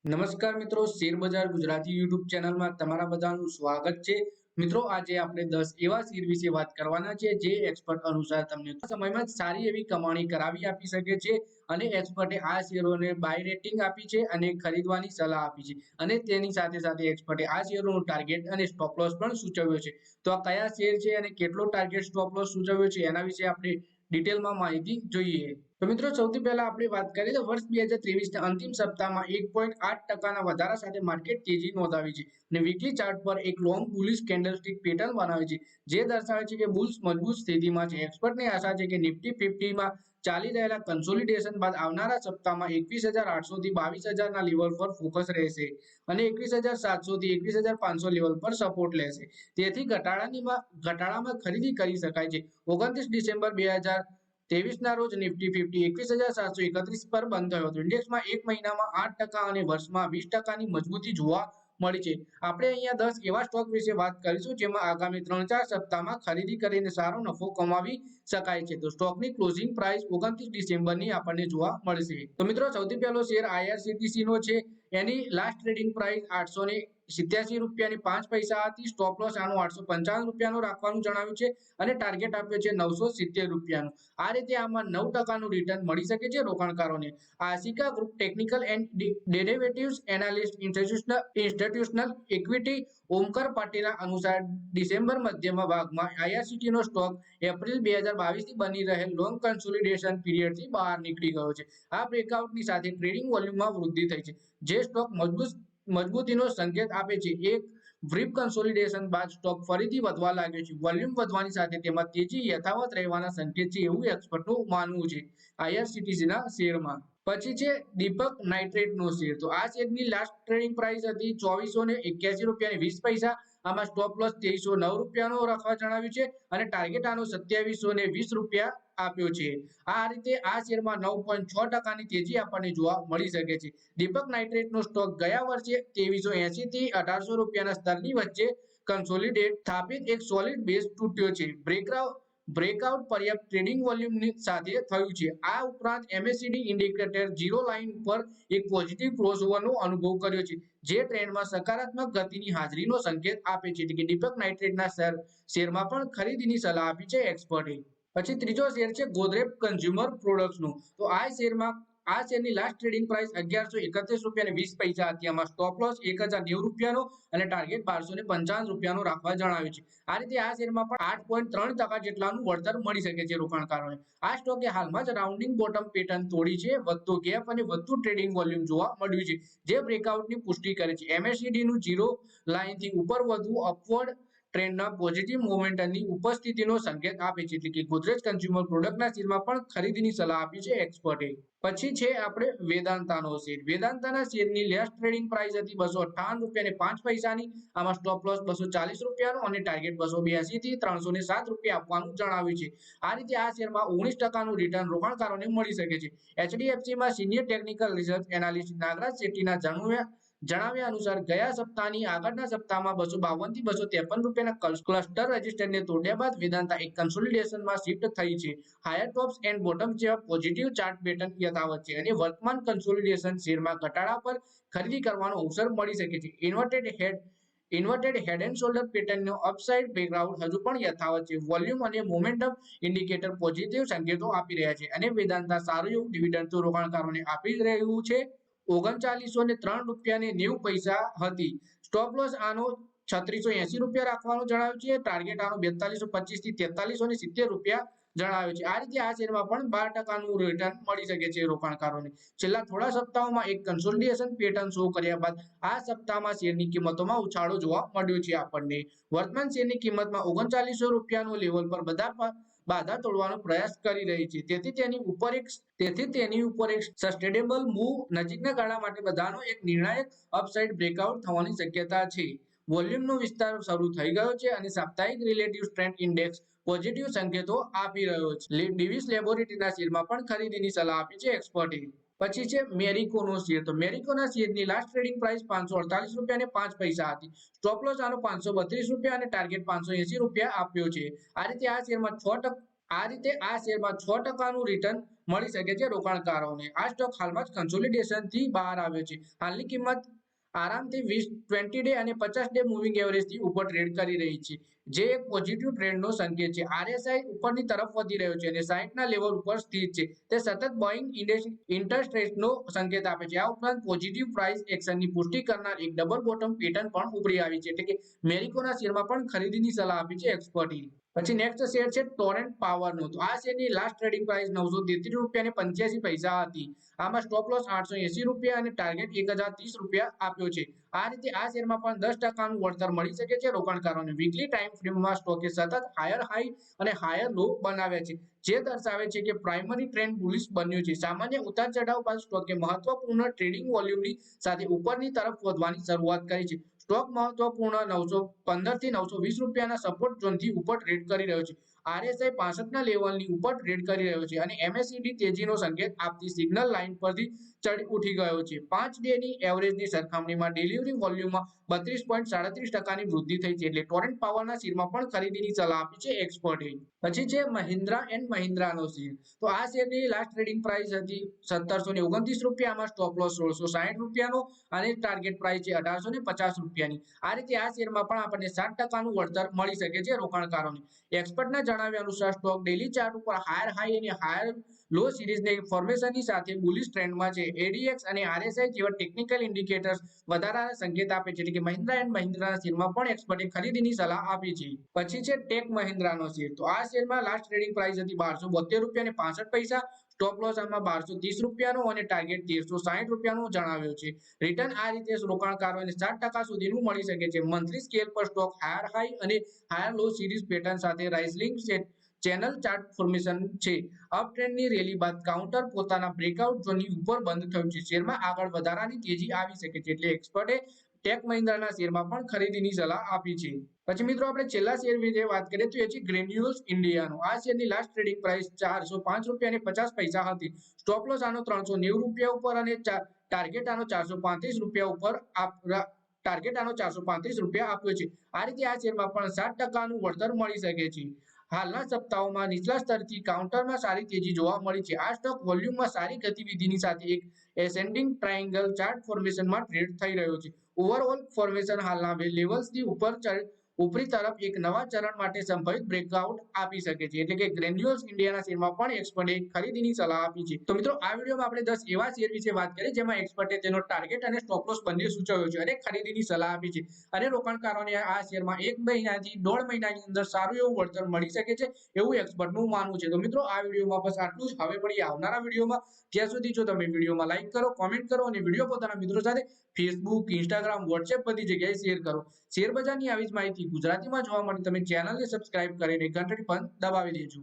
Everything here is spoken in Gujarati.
નમસ્કાર મિત્રો, શેર બજાર ગુજરાતી યુટ્યુબ ચેનલમાં તમારા બધાનું સ્વાગત છે। મિત્રો, આજે આપણે 10 એવા શેર વિશે વાત કરવાના છે જે એક્સપર્ટ અનુસાર તમને સમયમાં સારી એવી કમાણી કરાવી આપી શકે છે અને એક્સપર્ટે આ શેરોને બાય રેટિંગ આપી છે અને ખરીદવાની સલાહ આપી છે અને તેની સાથે સાથે એક્સપર્ટે આ શેરોનું ટાર્ગેટ અને સ્ટોપ લોસ પણ સૂચવ્યો છે। તો આ કયા શેર છે અને કેટલો ટાર્ગેટ સ્ટોપ લોસ સૂચવ્યો છે એના વિશે આપણે ડિટેલમાં માહિતી જોઈએ। તો મિત્રો, સૌથી પહેલા આપણે વાત કરીએ તો વર્ષ 2023ના અંતિમ સપ્તાહમાં 1.8% વધારા સાથે માર્કેટ તેજી નોંધાવી છે અને વીકલી ચાર્ટ પર એક લોંગ બુલિશ કેન્ડલસ્ટિક પેટર્ન બનાવી છે જે દર્શાવે છે કે બુલ્સ મજબૂત સ્થિતિમાં છે। એક્સપર્ટની આશા છે કે નિફ્ટી 50 માં ચાલી રહેલા કન્સોલિડેશન બાદ આવનારા સપ્તાહમાં 21,800 થી 22,000ના લેવલ પર ફોકસ રહેશે અને 21,700 થી 21,500 લેવલ પર સપોર્ટ લેશે। તેથી ઘટાડામાં ખરીદી કરી શકાય છે। 29 ડિસેમ્બર 2023ના રોજ નિફ્ટી 50 21,731 પર બંધ થયો હતો। ઇન્ડેક્સમાં એક મહિનામાં 8% અને વર્ષમાં 20%ની મજબૂતી જોવા મળી છે। આપણે અહીંયા 10 એવા સ્ટોક વિશે વાત કરીશું જેમાં આગામી 3-4 સપ્તાહમાં ખરીદી કરીને સારો નફો કમાવી શકાય છે। તો સ્ટોકની ક્લોઝિંગ પ્રાઇસ 29 ડિસેમ્બરની આપણને જોવા મળશે। તો મિત્રો, સૌથી પહેલો શેર આઈઆરસીટીસી નો છે। એની લાસ્ટ ટ્રેડિંગ પ્રાઇસ 887 રૂપિયાની 5 પૈસા હતી। સ્ટોપ લોસ આનો 855 રૂપિયાનો રાખવાનું જણાવ્યું છે અને ટાર્ગેટ આપ્યો છે 970 રૂપિયાનો। આ રીતે આમાં 9%નું રિટર્ન મળી શકે છે રોકાણકારોને। Ashika group technical and derivatives analyst institutional equity Omkar પાટીલના અનુસાર ડિસેમ્બર મધ્યમાં ભાગમાં આઈઆરસીટી નો સ્ટોક એપ્રિલ 2022 થી બની રહેલ લોંગ કન્સોલિડેશન પીરિયડથી બહાર નીકળી ગયો છે। આ બ્રેકઆઉટની સાથે ટ્રેડિંગ વોલ્યુમમાં વૃદ્ધિ થઈ છે જે સ્ટોક મજબૂતીનો સંકેત આપે છે। એક બ્રીફ કન્સોલિડેશન બાદ સ્ટોક ફરીથી વધવા લાગ્યો છે। વોલ્યુમ વધવાની સાથે તેમાં તેજી યથાવત રહેવાના સંકેત છે એવું એક્સપર્ટનું માનવું છે આઈઆરસીટીસીના શેરમાં। પછી છે દીપક નાઇટ્રેટ નો શેર। તો આ શેરની લાસ્ટ ટ્રેડિંગ પ્રાઇસ હતી 2481 રૂપિયા અને 20 પૈસા। આમાં સ્ટોપ લોસ 2309 રૂપિયાનો રાખવા જણાવ્યું છે અને ટાર્ગેટ આનો 2720 રૂપિયા આપ્યો છે। આ રીતે આ શેરમાં 9.6%ની તેજી આપણને જોવા મળી શકે છે। દીપક નાઇટ્રેટનો સ્ટોક ગયા વર્ષે 2380 થી 1800 રૂપિયાના સ્તરની વચ્ચે કન્સોલિડેટ સ્થાપિત એક સોલિડ બેઝ તૂટ્યો છે। બ્રેકઆઉટ પર્યાપ્ત ટ્રેડિંગ વોલ્યુમની સાથે થયું છે। આ ઉપરાંત એમએસીડી ઇન્ડિકેટર 0 લાઇન પર એક પોઝિટિવ ક્રોસઓવરનો અનુભવ કર્યો છે જે ટ્રેન્ડમાં સકારાત્મક ગતિની હાજરીનો સંકેત આપે છે। એટલે કે દીપક નાઇટ્રેટના શેરમાં પણ ખરીદીની સલાહ આપી છે એક્સપર્ટે। પછી ત્રીજો શેર છે ગોદરેજ કન્ઝ્યુમર પ્રોડક્ટ્સનો। તો આ શેરની લાસ્ટ ટ્રેડિંગ પ્રાઇસ 1131 રૂપિયા અને 20 પૈસા હતી। આમાં સ્ટોપ લોસ 1090 રૂપિયાનો અને ટાર્ગેટ 1255 રૂપિયાનો રાખવા જણાવ્યું છે। આ રીતે આ શેરમાં પણ 8.3% જેટલાનું વળતર મળી શકે છે રોકાણકારોને। આ સ્ટોકે હાલમાં જ રાઉન્ડિંગ બોટમ પેટર્ન તોડી છે। વધતો ગેપ અને વધતું ટ્રેડિંગ વોલ્યુમ જોવા મળ્યું છે જે બ્રેકઆઉટની પુષ્ટિ કરે છે। એમએસીડીનું 0 લાઇનથી ઉપર વધુ અપવર્ડ ટ્રેન્ડના પોઝિટિવ મોમેન્ટમની ઉપસ્થિતિનો સંકેત આપે છે। એટલે કે ગોદરેજ કન્ઝ્યુમર પ્રોડક્ટના શેરમાં પણ ખરીદીની સલાહ આપી છે એક્સપર્ટે। પછી છે આપણે વેદાંતાનો શેર। વેદાંતાના શેરની લાસ્ટ ટ્રેડિંગ પ્રાઇસ હતી 258 રૂપિયા અને 5 પૈસાની। આમાં સ્ટોપ લોસ 240 રૂપિયાનો અને ટાર્ગેટ 282 થી 307 રૂપિયા આપવાનું જણાવ્યું છે। આ રીતે આ શેરમાં 19%નું રિટર્ન રોકાણકારોને મળી શકે છે। એચડીએફસીમાં સિનિયર ટેકનિકલ રિસર્ચ એનાલિસ્ટ નાગરાજ શેટ્ટીના જણાવ્યા અનુસાર ગયા સપ્તાહની આગળના સપ્તાહમાં 252 થી 253 રૂપિયાના ક્લસ્ટર રેઝિસ્ટન્સને તોડ્યા બાદ વેદાંતા એક કન્સોલિડેશનમાં શિફ્ટ થઈ છે। હાયર ટોપ્સ એન્ડ બોટમ્સ જેવા પોઝિટિવ ચાર્ટ પેટર્ન યથાવત છે અને વર્તમાન કન્સોલિડેશન શેરમાં ઘટાડા પર ખરીદી કરવાનો અવસર મળી શકે છે। ઇન્વર્ટેડ હેડ એન્ડ શોલ્ડર પેટર્નનો અપસાઇડ બ્રેકઆઉટ હજુ પણ યથાવત છે। વોલ્યુમ અને મોમેન્ટમ ઇન્ડિકેટર પોઝિટિવ સંકેતો આપી રહ્યા છે અને વેદાંતા સારું એવું ડિવિડન્ડ તો રોકાણકારોને આપી રહ્યું છે। 3903 રૂપિયા અને 90 પૈસા હતી। સ્ટોપ લોસ આનો 3680 રૂપિયા રાખવાનું જણાવ્યું છે। ટાર્ગેટ આનો 4225 થી 4370 રૂપિયા જણાવ્યું છે। આ રીતે આ શેરમાં પણ 12%નું રિટર્ન મળી શકે છે રોકાણકારોને। છેલ્લા થોડા સપ્તાહોમાં એક કન્સોલિડેશન પેટર્ન શો કર્યા બાદ આ સપ્તાહમાં શેરની કિંમતોમાં ઉછાળો જોવા મળ્યો છે આપણને। વર્તમાન શેરની કિંમતમાં 3900 રૂપિયાનો લેવલ પર બાધા તોડવાનો પ્રયાસ કરી રહી છે। તેથી તેની ઉપર એક સસ્ટેનેબલ મૂવ નજીકના ગાળા માટે બધાનો એક નિર્ણાયક અપસાઇડ બ્રેકઆઉટ થવાની શક્યતા છે। વોલ્યુમનો વિસ્તાર શરૂ થઈ ગયો છે અને સાપ્તાહિક રિલેટિવ સ્ટ્રેન્થ ઇન્ડેક્સ પોઝિટિવ સંકેતો આપી રહ્યો છે। ડિવિસ લેબોરેટરીના શેરમાં પણ ખરીદીની સલાહ આપી છે એક્સપર્ટે। પછી છે મેરિકોનો શેર। તો મેરિકોના શેરની લાસ્ટ ટ્રેડિંગ પ્રાઇસ 548 રૂપિયા અને 5 પૈસા હતી। સ્ટોપ લોસ આનો 532 રૂપિયા અને ટાર્ગેટ 580 રૂપિયા આપ્યો છે। આ રીતે આ શેરમાં 6%નું રિટર્ન મળી શકે છે રોકાણકારોને. આ સ્ટોક હાલમાં જ કન્સોલિડેશનથી બહાર આવ્યો છે. હાલની કિંમત આરામથી 20 ડે અને 50 ડે મૂવિંગ એવરેજથી ઉપર ટ્રેડ કરી રહી છે, જે એક પોઝિટિવ ટ્રેન્ડનો સંકેત છે. આરએસઆઈ ઉપરની તરફ વધી રહ્યો છે અને 60ના લેવલ ઉપર સ્થિત છે. તે સતત બોઇંગ ઇન્ટરેસ્ટ રેટનો સંકેત આપે છે. આ ઉપરાંત પોઝિટિવ પ્રાઇસ એક્શનની પુષ્ટિ કરનાર એક ડબલ બોટમ પેટર્ન પણ ઉભરી આવી છે. એટલે કે મેરિકોના શેરમાં પણ ખરીદીની સલાહ આપી છે એક્સપર્ટે. પછી નેક્સ્ટ શેર છે ટોરેન્ટ પાવરનો. તો આ શેરની લાસ્ટ ટ્રેડિંગ પ્રાઇસ ₹933.85 હતી. આમાં સ્ટોપ લોસ ₹880 અને ટાર્ગેટ ₹1030 આપ્યો છે. આ રીતે આ શેરમાં પણ 10%નું વળતર મળી શકે છે રોકાણકારોને. વીકલી ટાઈમ ફ્રેમમાં સ્ટોકે સતત હાયર હાઈ અને હાયર લો બનાવ્યા છે, જે દર્શાવે છે કે પ્રાઇમરી ટ્રેન્ડ બુલિશ બન્યો છે. સામાન્ય ઉતાર ચઢાવ બાદ સ્ટોકે મહત્વપૂર્ણ ટ્રેડિંગ વોલ્યુમની સાથે ઉપરની તરફ વધવાની શરૂઆત કરી છે. સ્ટોક મહત્વપૂર્ણ ₹915 થી ₹920 સપોર્ટ ઝોનથી ઉપર ટ્રેડ કરી રહ્યો છે. આરએસઆઈ 65ના લેવલની ઉપર ટ્રેડ કરી રહ્યો છે અને એમએસીડી તેજીનો સંકેત આપતી સિગ્નલ લાઇન પરથી ચડી ઉઠી ગયો છે. 5 ડેની એવરેજની સરખામણીમાં ડિલિવરી વોલ્યુમમાં 32.37%ની વૃદ્ધિ થઈ છે. એટલે ટોરેન્ટ પાવરના શેરમાં પણ ખરીદીની સલાહ આપી છે એક્સપર્ટે. પછી છે મહિન્દ્રા એન્ડ મહિન્દ્રાનો શેર. તો આ શેરની લાસ્ટ ટ્રેડિંગ પ્રાઇસ હતી ₹1729. આમાં સ્ટોપ લોસ ₹1660 અને ટાર્ગેટ પ્રાઇસ છે ₹1850. આ રીતે આ શેરમાં પણ આપણને 7%નું વળતર મળી શકે છે રોકાણકારોને. એક્સપર્ટના જણાવ્યા અનુસાર સ્ટોક ડેલી ચાર્ટ ઉપર હાયર હાઈ અને હાયર લો સિરીઝની ફોર્મેશનની સાથે બુલિશ ટ્રેન્ડમાં છે. એડીએક્સ અને આરએસઆઈ જેવા ટેકનિકલ ઇન્ડિકેટર્સ વધારાના સંકેત આપે છે. એટલે કે મહિન્દ્રા એન્ડ મહિન્દ્રાના શેરમાં પણ એક્સપર્ટે ખરીદીની સલાહ આપી છે. પછી છે ટેક મહિન્દ્રાનો શેર. તો આ શેરમાં લાસ્ટ ટ્રેડિંગ પ્રાઇસ હતી ₹12.65. સ્ટોપ લોસ આમાં ₹1230 અને ટાર્ગેટ ₹1360 જણાવ્યો છે. રિટર્ન આ રીતે રોકાણકારોને 7% સુધીનું મળી શકે છે. મંથલી સ્કેલ પર સ્ટોક હાયર હાઈ અને હાયર લો સિરીઝ પેટર્ન સાથે રાઇઝિંગ ચેનલ ચાર્ટ ફોર્મેશન છે. અપ ટ્રેન્ડની રેલી બાદ કાઉન્ટર પોતાના બ્રેકઆઉટ ઝોનની ઉપર બંધ થયું છે. શેરમાં આગળ વધારાની તેજી આવી શકે છે. એટલે એક્સપર્ટે ટેક મહિન્દ્રાના શેરમાં પણ ખરીદીની સલાહ આપી છે. પછી મિત્રો આપણે છેલ્લા શેર વિશે વાત કરીએ તો એ છે ગ્રેન્યુલ્સ ઇન્ડિયાનો. આ શેરની લાસ્ટ ટ્રેડિંગ પ્રાઇસ ₹405.50 હતી. સ્ટોપ લોસ આનો ₹390 ઉપર અને ટાર્ગેટ આનો ₹435 ઉપર આપ્યો છે. આ રીતે આ શેરમાં પણ 7%નું વળતર મળી શકે છે. હાલના સપ્તાહોમાં નીચલા સ્તરથી કાઉન્ટરમાં સારી તેજી જોવા મળી છે. આ સ્ટોક વોલ્યુમમાં સારી ગતિવિધિની સાથે એક એસેન્ડિંગ ટ્રાયેંગલ ચાર્ટ ફોર્મેશનમાં ટ્રેડ થઈ રહ્યો છે. ઓવરઓલ ફોર્મેશન હાલના લેવલ્સથી ઉપરી તરફ એક નવા ચરણ માટે સંભવિત બ્રેકઆઉટ આપી શકે છે. એટલે કે ગ્રેન્યુલ્સ ઇન્ડિયાના શેરમાં પણ એક્સપર્ટે ખરીદીની સલાહ આપી છે. તો મિત્રો આ વિડીયોમાં આપણે 10 એવા શેર વિશે વાત કરી જેમાં એક્સપર્ટે તેનો ટાર્ગેટ અને સ્ટોપ લોસ બંને સૂચવ્યો છે અને ખરીદીની સલાહ આપી છે. અને રોકાણકારોને આ શેરમાં 1 મહિનાથી 1.5 મહિનાની અંદર સારું એવું વળતર મળી શકે છે એવું એક્સપર્ટનું માનવું છે. તો મિત્રો આ વિડીયોમાં બસ આટલું જ. હવે મળીએ આવનારા વિડીયોમાં. ત્યાં સુધી જો તમે વિડીયોમાં લાઈક કરો, કોમેન્ટ કરો અને વિડીયો પોતાના મિત્રો સાથે ફેસબુક, ઇન્સ્ટાગ્રામ, વોટ્સએપ બધી જગ્યાએ શેર કરો. શેર બજારની આવી જ માહિતી ગુજરાતીમાં જોવા માટે તમે ચેનલને સબસ્ક્રાઇબ કરીને ઘંટડી પણ દબાવી દેજો.